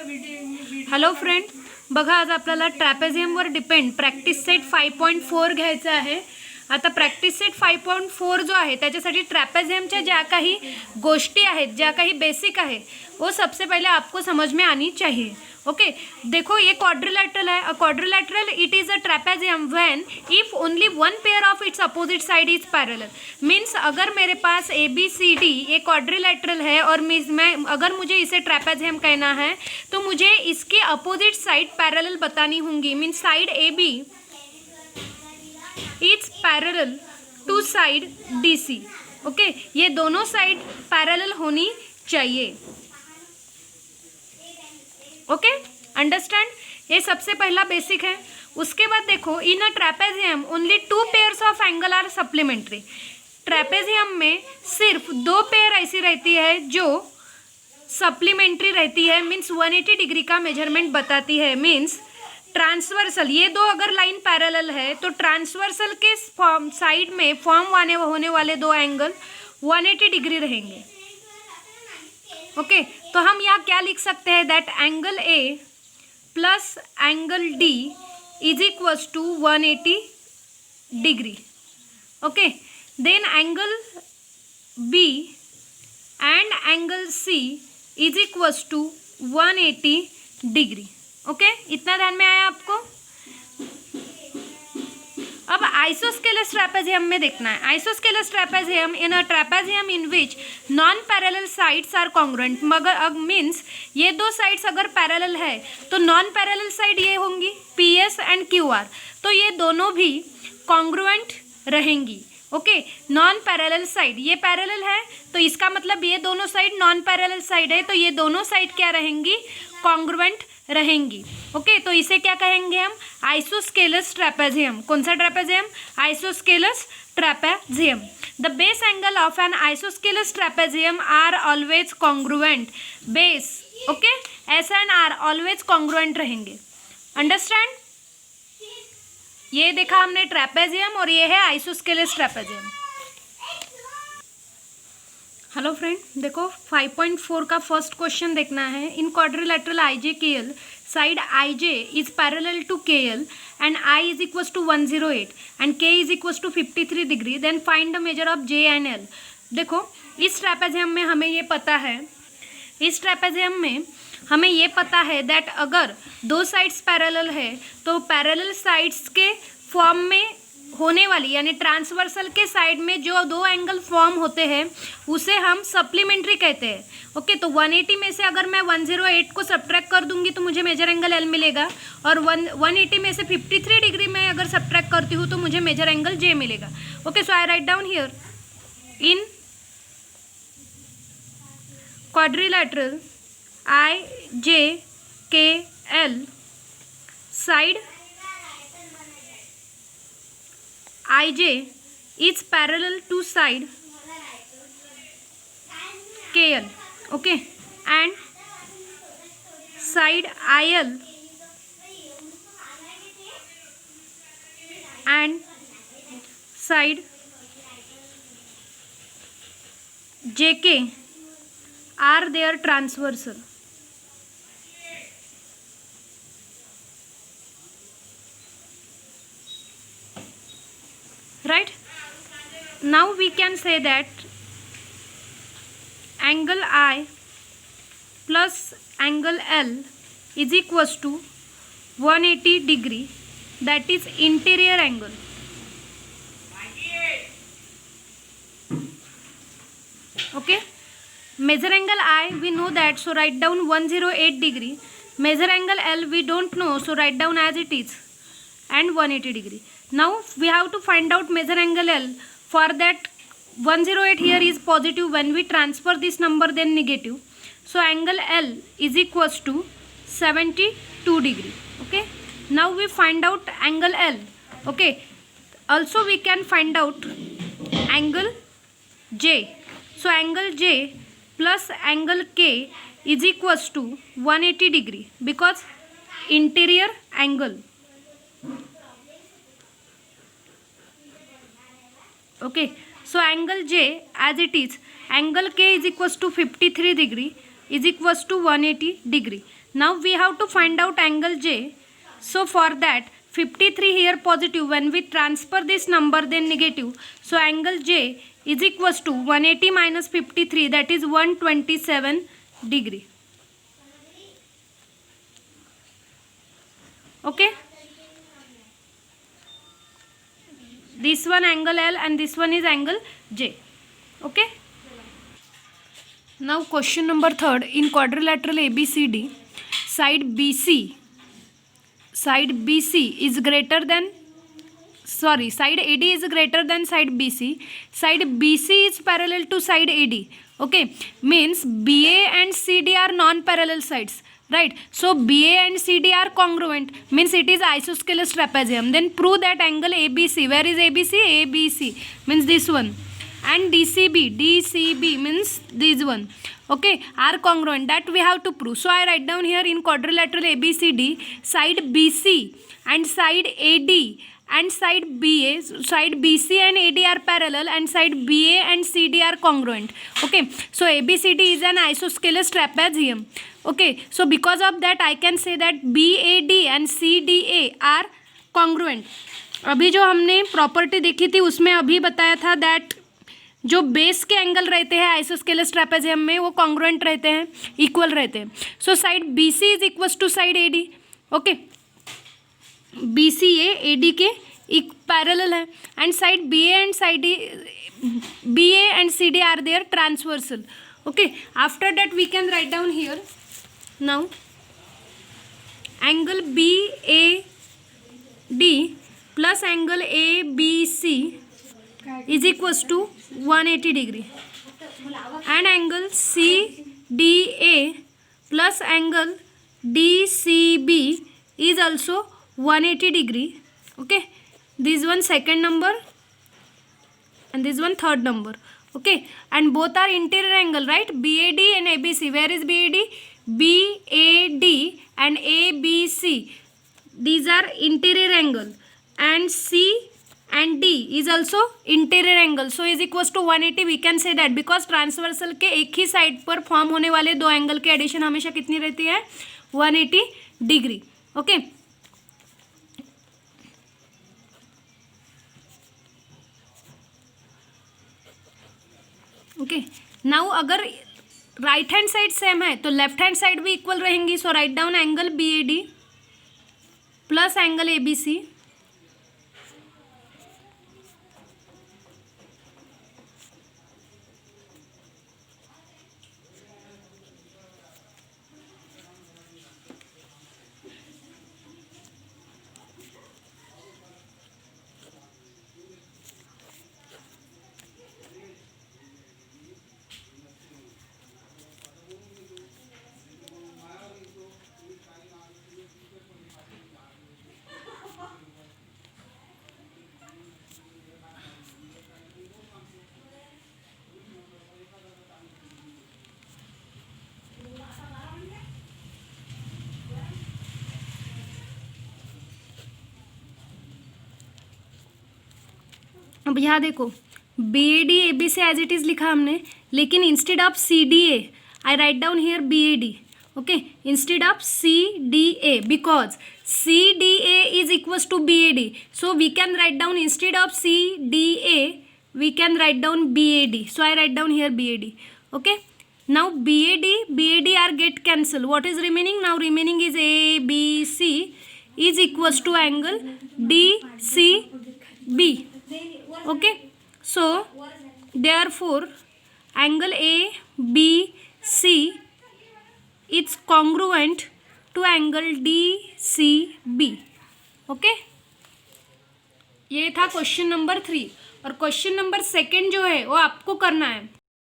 Hello friend, बघा आज आपल्याला ट्रॅपेझियमवर डिपेंड प्रॅक्टिस सेट 5.4 घ्यायचा आहे. आता प्रॅक्टिस सेट 5.4 जो आहे त्याच्यासाठी ट्रॅपेझियमच्या ज्या काही गोष्टी आहेत, ज्या काही बेसिक है, वो सबसे पहले आपको समझ में आनी चाहिए. ओके देखो ये क्वाड्रिलैटरल है. A quadrilateral it is a trapezium when if only one pair of its opposite side is parallel. Means अगर मेरे पास ए बी सी डी ये क्वाड्रिलैटरल है और मैं अगर मुझे इसे ट्रैपेजियम कहना है तो मुझे इसके अपोजिट साइड पैरेलल बतानी होंगी. Means side A B it's parallel to side D C. Okay ये दोनों साइड पैरेलल होनी चाहिए. ओके अंडरस्टैंड, ये सबसे पहला बेसिक है. उसके बाद देखो in a trapezium only 2 pairs of angle are supplementary. Trapezium में सिर्फ 2 पेयर ऐसी रहती है जो सप्लीमेंट्री रहती है. मीन्स 180 डिग्री का मेजरमेंट बताती है. मीन्स ट्रांसवर्सल, ये दो अगर लाइन पैरेलल है तो ट्रांसवर्सल के साइड में फॉर्म होने वाले 2 एंगल 180 डिग्री रहेंगे. ओके तो हम यहाँ क्या लिख सकते हैं, that angle A plus angle D is equals to 180 degree. Okay then angle B and angle C is equals to 180 degree. Okay इतना ध्यान में आया आपको. अब आइसोस्केलस ट्रैपेजियम में देखना है. Isosceles trapezium in a trapezium in which non parallel sides are congruent. मगर अब मीन्स ये 2 साइड्स अगर पैरेलल है तो नॉन पैरेलल साइड ये होंगी P S and Q R. तो ये दोनों भी कॉन्ग्रुएंट रहेंगी. ओके नॉन पैरेलल साइड ये पैरेलल है तो इसका मतलब ये दोनों साइड नॉन पैरेलल साइड है, तो ये दोनों साइड क्या रहेंगी, कॉन्ग्रुएंट रहेंगी. ओके तो इसे क्या कहेंगे हम, आइसोस्केलस ट्रैपेजियम. कौन सा trapezium, isosceles trapezium. The base angle of an isosceles trapezium are always congruent. Base okay S and are always congruent रहेंगे. अंडरस्टैंड, ये देखा हमने ट्रैपेजियम और ये है आइसोस्केलस ट्रैपेजियम. हेलो फ्रेंड, देखो 5.4 का फर्स्ट क्वेश्चन देखना है. इन quadrilateral I J K L side I J is parallel to K L and I is equals to 108 and K is equals to 53 degree. Then find the measure of J and L. देखो इस trapezium में हमें ये पता है, इस trapezium में हमें ये पता है दैट अगर 2 साइड्स पैरेलल है तो पैरेलल साइड्स के फॉर्म में होने वाली यानी ट्रांसवर्सल के साइड में जो 2 एंगल फॉर्म होते हैं उसे हम सप्लीमेंट्री कहते हैं. ओके तो 180 में से अगर मैं 108 को सब्ट्रैक्ट कर दूंगी तो मुझे मेजर एंगल एल मिलेगा, और 180 में से 53 डिग्री में अगर सब्ट्रैक्ट करती हूँ तो मुझे मेजर एंगल जे मिलेगा. Okay so I write down here in quadrilateral I J K L side IJ is parallel to side KL. Okay and side IL and side JK are their transversal. Right, now we can say that angle I plus angle L is equals to 180 degree, that is interior angle. Okay, measure angle I we know that, so write down 108 degree. Measure angle L we don't know, so write down as it is, and 180 degree. Now we have to find out measure angle L. For that 108 here is positive, when we transfer this number then negative. So angle L is equals to 72 degree. Okay now we find out angle L. Okay also we can find out angle J. So angle J plus angle K is equals to 180 degree because interior angle. Okay so angle J as it is, angle K is equals to 53 degree is equals to 180 degree. Now we have to find out angle J. So for that 53 here positive, when we transfer this number then negative. So angle J is equals to 180 minus 53, that is 127 degree. Okay. This one angle L and this one is angle J. Okay. Now question number 3rd, in quadrilateral ABCD, side BC is greater than, sorry, side AD is greater than side BC. Side BC is parallel to side AD. Okay, means BA and CD are non-parallel sides, right? So BA and CD are congruent, means it is isosceles trapezium. Then prove that angle ABC, where is ABC? ABC means this one, and DCB means this one, okay, are congruent. That we have to prove. So I write down here in quadrilateral ABCD, side BC and side AD and side BA, side BC and AD are parallel and side BA and CD are congruent. Okay, so ABCD is an isosceles trapezium. Okay, so because of that I can say that BAD and CDA are congruent. अभी जो हमने property देखी थी उसमें अभी बताया था that जो बेस के एंगल रहते हैं आइसोस्केलस ट्रेपेजियम में वो कॉन्ग्रुएंट रहते हैं, इक्वल रहते हैं. So side BC is equals to side AD. Okay, BCA AD के पैरेलल है and side BA and CD are their transversal. Okay, after that we can write down here now angle BAD plus angle ABC is equals to 180 degree and angle CDA plus angle DCB is also 180 degree. Okay, this one second number and this one third number. Okay, and both are interior angle, right? BAD and ABC. Where is BAD? BAD and ABC, these are interior angle, and C and D is also interior angle. So is equals to 180. We can say that because transversal के एक ही side पर form होने वाले दो angle के addition हमेशा कितनी रहती है? 180 डिग्री. Okay, okay. नाउ अगर राइट हैंड साइड सेम है तो लेफ्ट हैंड साइड भी इक्वल रहेंगी. So write down angle BAD plus angle ABC. अब यहाँ देखो BAD ABC as it is लिखा हमने, लेकिन instead of CDA I write down here BAD. Okay, instead of CDA because CDA is equals to BAD. So we can write down instead of CDA we can write down BAD. So I write down here BAD. Okay, now BAD are get cancel. What is remaining? Now remaining is ABC is equals to angle DCB. Okay, so therefore angle ABC is congruent to angle DCB. Okay, ये था question number 3. और question number 2 जो है वो आपको करना है.